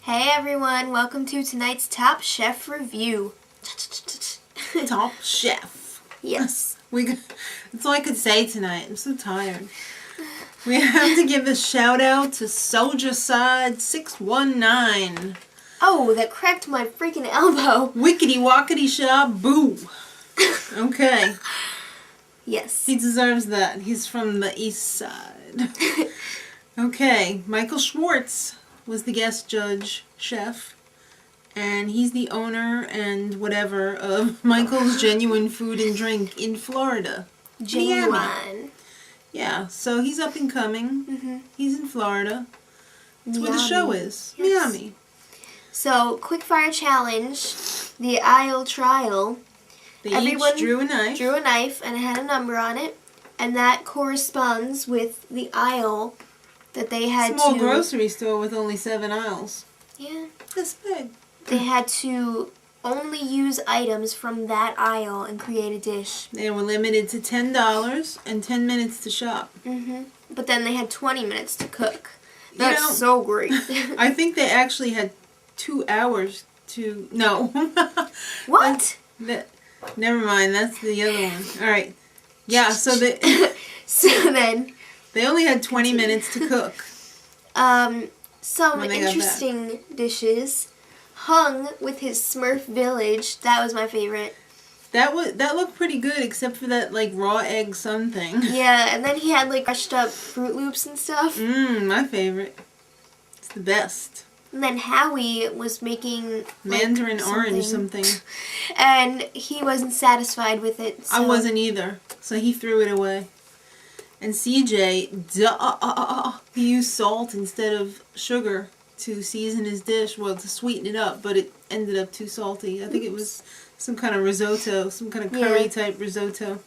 Hey everyone, welcome to tonight's Top Chef review. Top Chef. Yes. That's all I could say tonight. I'm so tired. We have to give a shout out to Soldier Side 619. Oh, that cracked my freaking elbow. Wickety wockety sha boo. Okay. Yes. He deserves that. He's from the east side. Okay. Michael Swartz was the guest judge chef. And he's the owner and whatever of Michael's Genuine Food and Drink in Florida. Genuine. Miami. Yeah, so he's up and coming. Mm-hmm. He's in Florida. That's Miami. where the show is. Yes. Miami. So, Quickfire Challenge, the aisle trial. Everyone each drew a knife and it had a number on it. And that corresponds with the aisle that they had Small grocery store with only 7 aisles. Yeah. That's big. They had to only use items from that aisle and create a dish. They were limited to $10 and 10 minutes to shop. Mm-hmm. But then they had 20 minutes to cook. That's so great. I think they actually had 2 hours to... No. What? Never mind. That's the other one. All right. Yeah, so so then... They only had 20 minutes to cook. Some interesting dishes. Hung with his Smurf Village. That was my favorite. That looked pretty good, except for that like raw egg sun thing. Yeah, and then he had like crushed up Fruit Loops and stuff. My favorite. It's the best. And then Howie was making Mandarin orange something. And he wasn't satisfied with it. So. I wasn't either, so he threw it away. And CJ, he used salt instead of sugar to season his dish, well, to sweeten it up, but it ended up too salty. I think it was some kind of risotto, some kind of curry type risotto.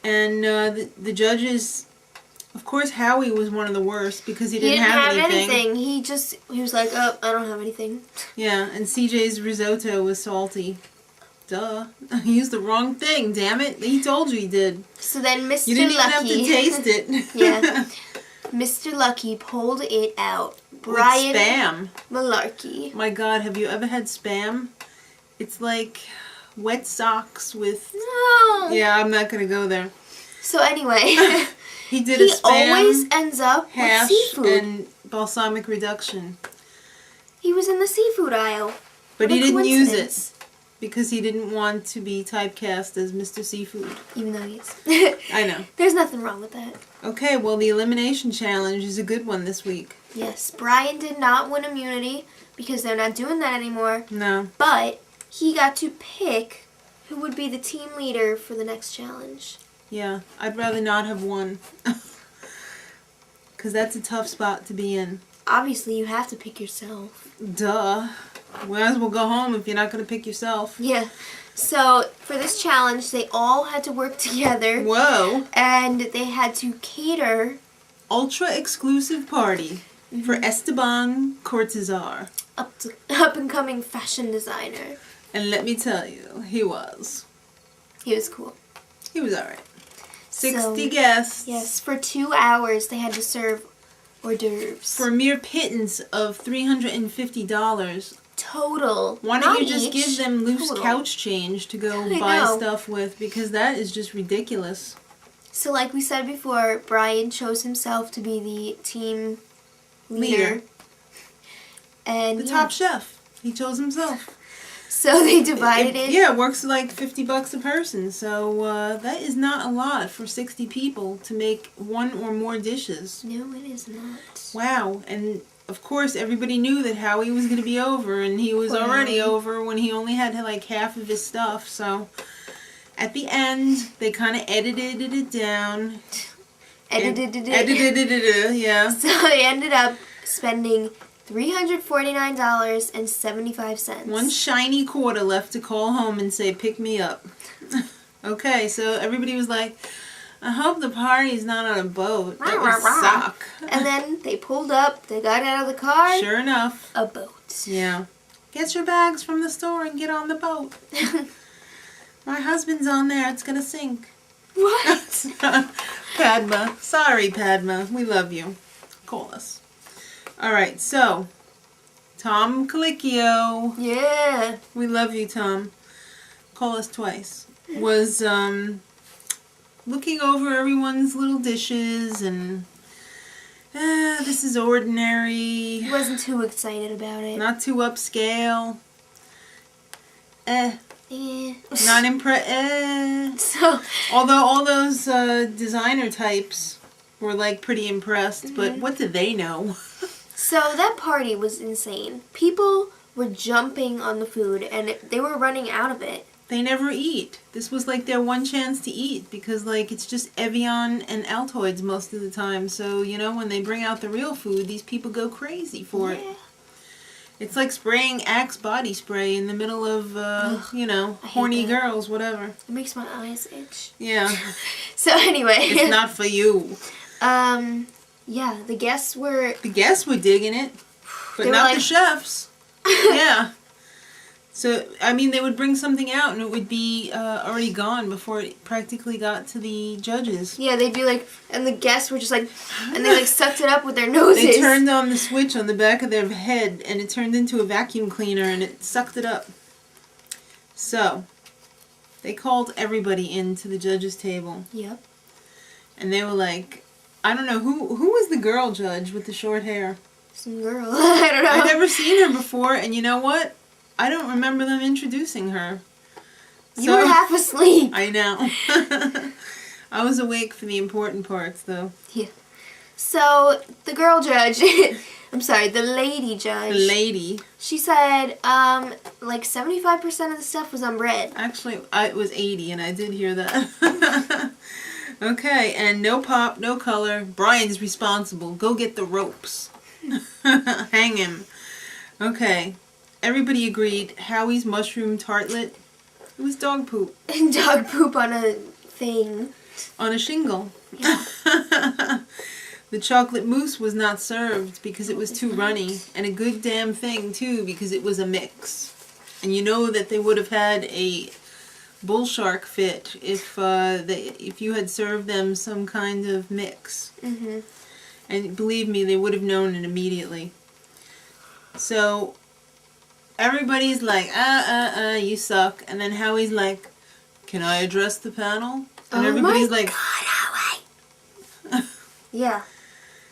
And the judges, of course, Howie was one of the worst because he didn't have anything. He was like, oh, I don't have anything. Yeah, and CJ's risotto was salty. Duh. He used the wrong thing, damn it. He told you he did. So then Mr. Lucky... You didn't even have to taste it. Yeah. Mr. Lucky pulled it out. Brian Spam. Malarkey. My God, have you ever had Spam? It's like wet socks with... No. Yeah, I'm not going to go there. So anyway... He did a Spam, always ends up hash, with seafood. And balsamic reduction. He was in the seafood aisle. But he didn't use it. Because he didn't want to be typecast as Mr. Seafood. Even though he is. I know. There's nothing wrong with that. Okay, well, the Elimination Challenge is a good one this week. Yes, Brian did not win immunity because they're not doing that anymore. No. But he got to pick who would be the team leader for the next challenge. Yeah, I'd rather not have won. Because that's a tough spot to be in. Obviously, you have to pick yourself. Duh. Might as well go home if you're not going to pick yourself. Yeah. So, for this challenge, they all had to work together. Whoa. And they had to cater... Ultra-exclusive party for Esteban Cortazar. Up-and-coming fashion designer. And let me tell you, he was. He was cool. He was alright. 60 guests. Yes, for 2 hours they had to serve hors d'oeuvres. For a mere pittance of $350. Total. Why don't you just give them loose couch change to go buy stuff with? Because that is just ridiculous. So like we said before, Brian chose himself to be the team leader. And the top chef. He chose himself. So they divided it. Yeah, it works like $50 a person. So that is not a lot for 60 people to make one or more dishes. No, it is not. Wow. And of course, everybody knew that Howie was going to be over, and he was already over when he only had like half of his stuff. So at the end, they kind of edited it down. Edited it. Yeah. So they ended up spending $349.75. One shiny quarter left to call home and say, pick me up. Okay, so everybody was like, I hope the party's not on a boat. That would suck. And then they pulled up, they got out of the car. Sure enough. A boat. Yeah. Get your bags from the store and get on the boat. My husband's on there, it's gonna sink. What? Padma. Sorry, Padma. We love you. Call us. Alright, so Tom Colicchio. Yeah. We love you, Tom. Call us twice. Was looking over everyone's little dishes and this is ordinary. He wasn't too excited about it. Not too upscale. Yeah. Not impressed. So, although all those designer types were like pretty impressed, but what do they know? So that party was insane. People were jumping on the food and they were running out of it. They never eat. This was like their one chance to eat because like it's just Evian and Altoids most of the time. So, you know, when they bring out the real food, these people go crazy for it. It's like spraying Axe body spray in the middle of, you know, horny girls, whatever. It makes my eyes itch. Yeah. So anyway. It's not for you. Yeah, the guests were digging it, but not like, the chefs. Yeah. So, I mean, they would bring something out and it would be already gone before it practically got to the judges. Yeah, they'd be like, and the guests were just like, and they like sucked it up with their noses. They turned on the switch on the back of their head and it turned into a vacuum cleaner and it sucked it up. So, they called everybody into the judges' table. Yep. And they were like, I don't know, who was the girl judge with the short hair? Some girl. I don't know. I've never seen her before, and you know what? I don't remember them introducing her. You were half asleep. I know. I was awake for the important parts, though. Yeah. So, the girl judge, I'm sorry, the lady judge. The lady. She said, like 75% of the stuff was on bread. Actually, it was 80, and I did hear that. Okay, and no pop, no color. Brian's responsible. Go get the ropes. Hang him. Okay. Everybody agreed. Howie's mushroom tartlet. It was dog poop. Dog poop on a thing. On a shingle. Yeah. The chocolate mousse was not served because it was too runny. And a good damn thing, too, because it was a mix. And you know that they would have had a bull shark fit if you had served them some kind of mix. Mm-hmm. And believe me, they would have known it immediately. So everybody's like, you suck. And then Howie's like, can I address the panel? And everybody's like, God, Howie. Yeah.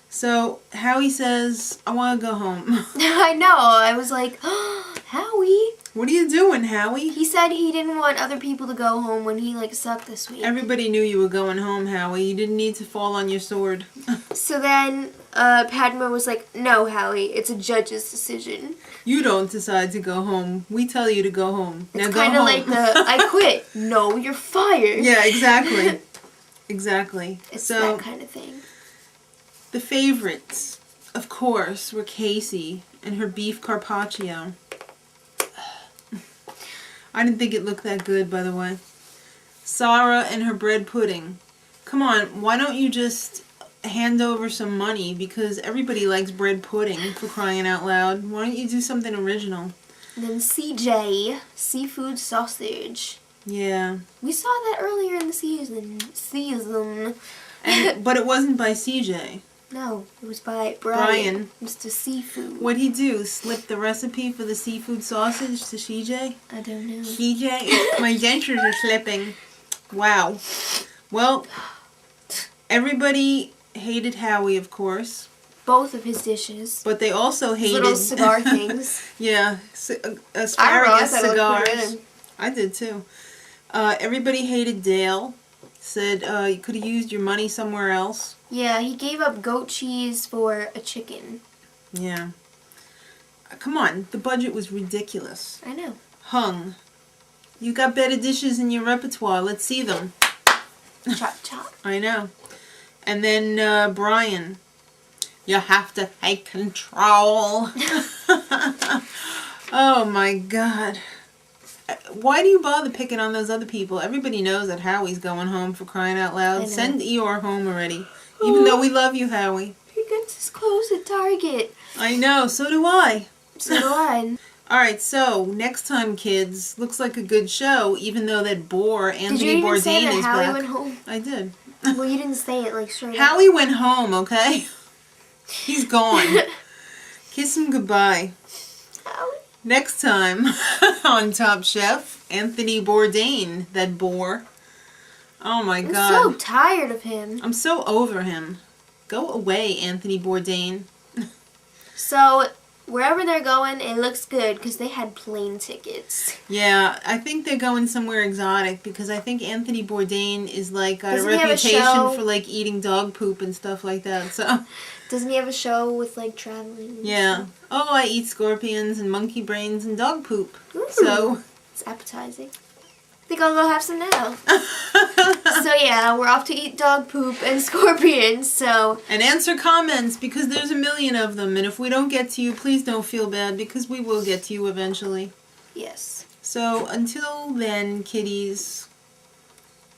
So Howie says, I want to go home. I know. I was like, oh, Howie. What are you doing, Howie? He said he didn't want other people to go home when he like sucked this week. Everybody knew you were going home, Howie. You didn't need to fall on your sword. So then Padma was like, no, Howie, it's a judge's decision. You don't decide to go home. We tell you to go home. It's kind of like I quit. No, you're fired. Yeah, exactly. Exactly. It's that kind of thing. The favorites, of course, were Casey and her beef carpaccio. I didn't think it looked that good, by the way. Sarah and her bread pudding. Come on, why don't you just hand over some money? Because everybody likes bread pudding, for crying out loud. Why don't you do something original? And then CJ, seafood sausage. Yeah. We saw that earlier in the season. But it wasn't by CJ. No, it was by Brian. Mr. Seafood. What'd he do? Slip the recipe for the seafood sausage to CJ? I don't know. CJ? My dentures are slipping. Wow. Well, everybody hated Howie, of course. Both of his dishes. But they also hated... Little cigar things. Yeah. Asparagus cigars. I did too. Everybody hated Dale. Said you could have used your money somewhere else. Yeah, he gave up goat cheese for a chicken. Yeah. Come on, the budget was ridiculous. I know. Hung. You got better dishes in your repertoire. Let's see them. Chop, chop. I know. And then Brian. You have to take control. Oh my God. Why do you bother picking on those other people? Everybody knows that Howie's going home, for crying out loud. Send Eeyore home already. Even though we love you, Howie. He gets his clothes at Target. I know, so do I. So do I. Alright, so, next time, kids. Looks like a good show, even though that bore Anthony Bourdain is Howie back. went home? I did. Well, you didn't say it like straight Howie went home, okay? He's gone. Kiss him goodbye. Next time on Top Chef, Anthony Bourdain, that boar. Oh my God. I'm so tired of him. I'm so over him. Go away, Anthony Bourdain. So, wherever they're going, it looks good because they had plane tickets. Yeah, I think they're going somewhere exotic because I think Anthony Bourdain is like got Doesn't a he have a reputation show? for like eating dog poop and stuff like that. So Doesn't he have a show with like traveling? yeah. Oh, I eat scorpions and monkey brains and dog poop. Ooh, So it's appetizing. I think I'll go have some now. So yeah, we're off to eat dog poop and scorpions. So and answer comments because there's a million of them, and if we don't get to you, please don't feel bad because we will get to you eventually. yes. So until then, kitties,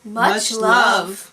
Much love.